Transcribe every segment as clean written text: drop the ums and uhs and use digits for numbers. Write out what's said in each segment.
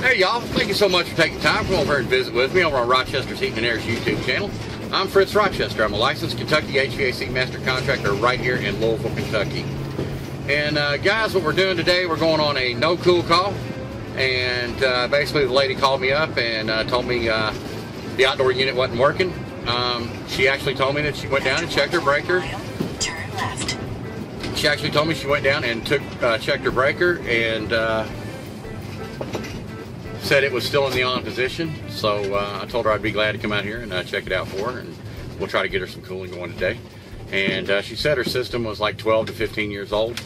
Hey y'all, thank you so much for taking time to come over and visit with me over on Rochester's Heating and Air's YouTube channel. I'm Fritz Rochester. I'm a licensed Kentucky HVAC master contractor right here in Louisville, Kentucky. And guys, what we're doing today, we're going on a no-cool call. And basically the lady called me up and told me the outdoor unit wasn't working. She actually told me that she went down and checked her breaker. Turn left. She actually told me she went down and checked her breaker and said it was still in the on position. So I told her I'd be glad to come out here and check it out for her, and we'll try to get her some cooling going today. And she said her system was like 12 to 15 years old.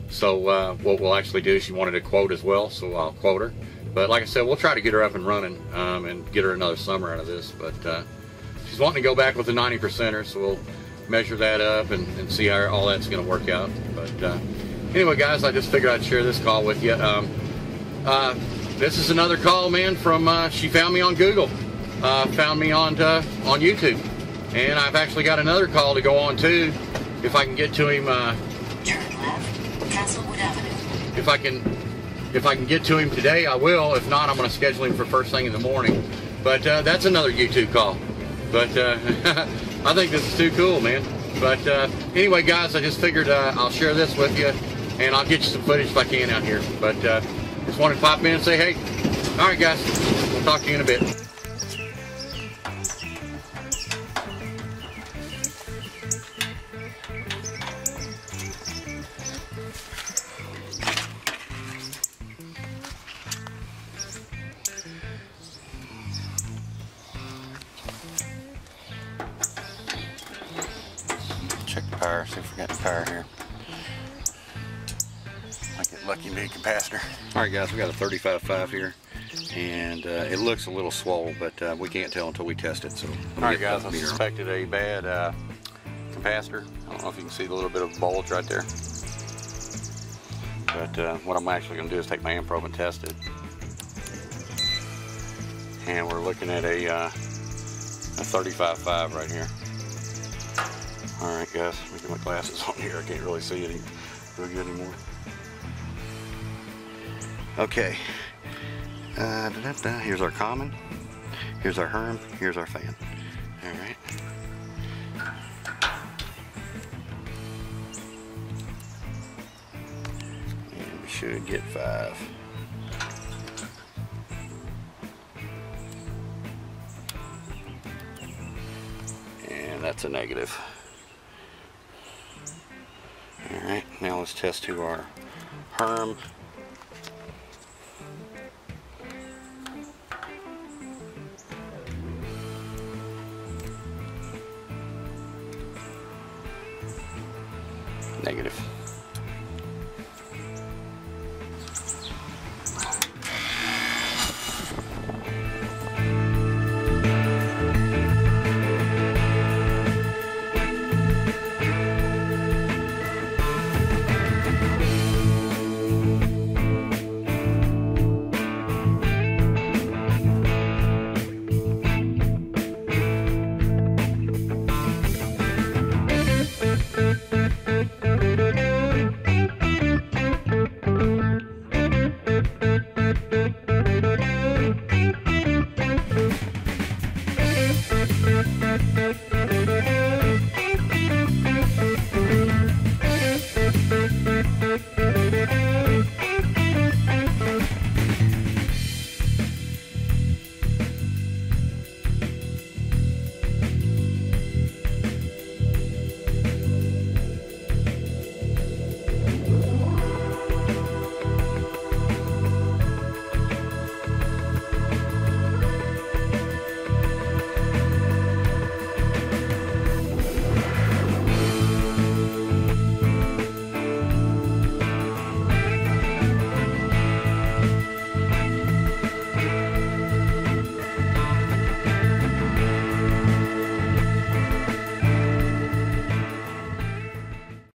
So what we'll actually do, she wanted a quote as well, so I'll quote her. But like I said, we'll try to get her up and running and get her another summer out of this. But she's wanting to go back with the 90%er, so we'll measure that up and see how all that's going to work out. But anyway, guys, I just figured I'd share this call with you. This is another call, man, from she found me on Google, found me on YouTube, and I've actually got another call to go on too. If I can get to him, Turn left, Castlewood Avenue. if I can get to him today, I will. If not, I'm going to schedule him for first thing in the morning. But that's another YouTube call. But I think this is too cool, man. But anyway, guys, I just figured I'll share this with you, and I'll get you some footage if I can out here. But just wanted to pop in and say, hey, all right, guys, we'll talk to you in a bit. Check the power, see if we got the power here. Might get lucky and be a capacitor. Alright guys, we got a 35.5 here, and it looks a little swole, but we can't tell until we test it. So alright guys, I suspected a bad capacitor. I don't know if you can see the little bit of bulge right there. But what I'm actually going to do is take my amp probe and test it. And we're looking at a 35.5 right here. Alright guys, let me get my glasses on here. I can't really see it real good anymore. Okay. Here's our common. Here's our Herm. Here's our fan. Alright. And we should get 5. And that's a negative. Alright, now let's test to our Herm. Negative.